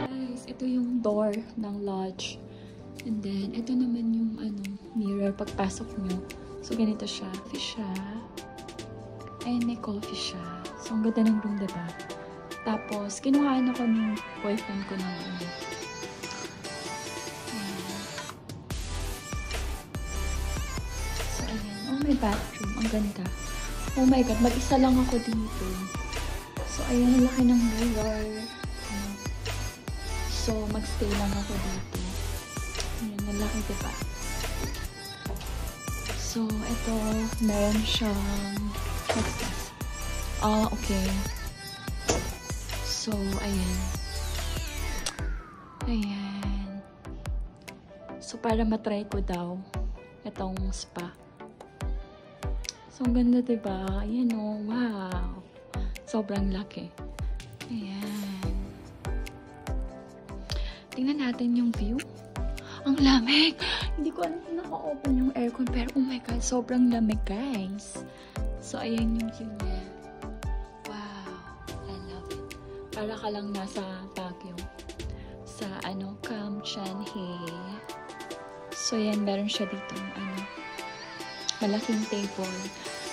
Guys, ito yung door ng lodge. And then, ito naman yung mirror pagpasok nyo. So, ganito siya. Fish siya. And may coffee siya. So, ang ganda ng room, diba? Tapos, kinuhaan ako ng boyfriend ko ng So, ayan. Oh, may bathroom. Ang ganda. Oh my God. Mag-isa lang ako dito. So, ayan. Ang laki ng mirror. So, magstay lang ako dito. Ayan. Ang laki, diba? So, ito. Meron siyang what's this? Okay. So, ayan. Ayan. So, para matry ko daw itong spa. So, ang ganda, diba? Ayan, oh. Wow. Sobrang laki. Ayan. Tingnan natin yung view. Ang lamig! Hindi ko alam kung naka-open yung aircon, pero oh my God, sobrang lamig, guys. So, ayan yung view niya. Wow. I love it. Para ka lang nasa Baguio. Sa, Kam Chanhe. So, ayan, meron siya dito, malaking table.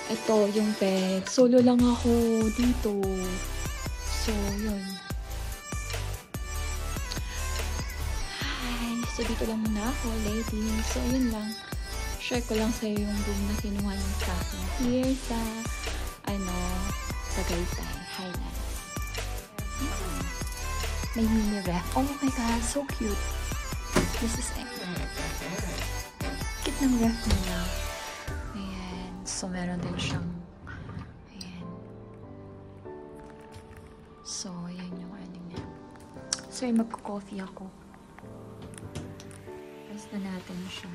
Ito, yung bed. Solo lang ako dito. So, yun. Hi! So, dito lang muna ako, lady. So, yun lang. Share ko lang sa'yo yung room na kinuha niya sa akin. Here sa, Tagaytay Highlands. May mini ref. Oh my God, so cute. This is it. Cute ng ref nila. Ayan. So, meron din siyang, ayan. So, ayan yung niya. So, magko-coffee ako. Press na natin siya.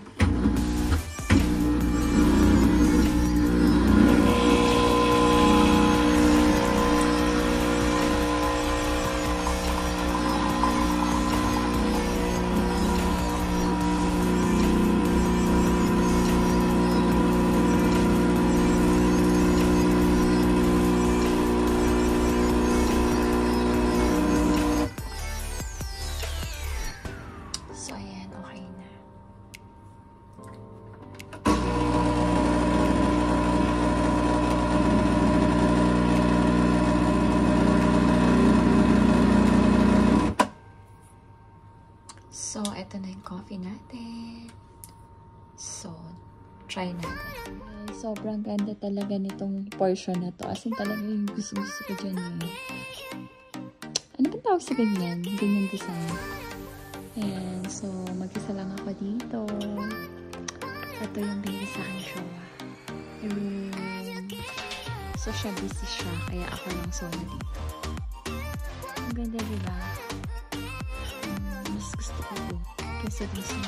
So, ito na yung coffee natin. So, try natin. Sobrang ganda talaga nitong portion na to. As in talaga yung gusto-gusto ko dyan eh. Ano ba tawag sa ganyan? Ganyan design. Ayan. So, mag-isa lang ako dito. Ito yung baby sa akin jowa. So, siya busy siya. Kaya ako lang solo dito. Ang ganda, diba? Mas gusto ko ito. Kasi dun sa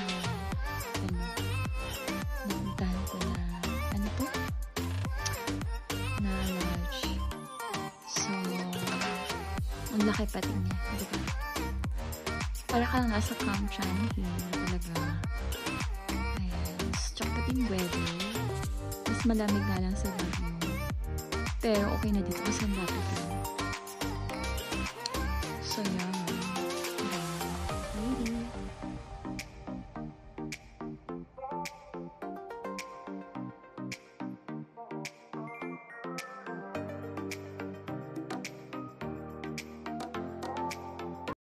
napuntahan ko na na lodge. So, ang laki pati niya. Diba? Para ka lang nasa Kam Chanhe talaga. Ayan. Tsaka pati yung weather. Mas malamig nga lang sa Baguio. Pero okay na dito kasi ang dapat. So, yeah.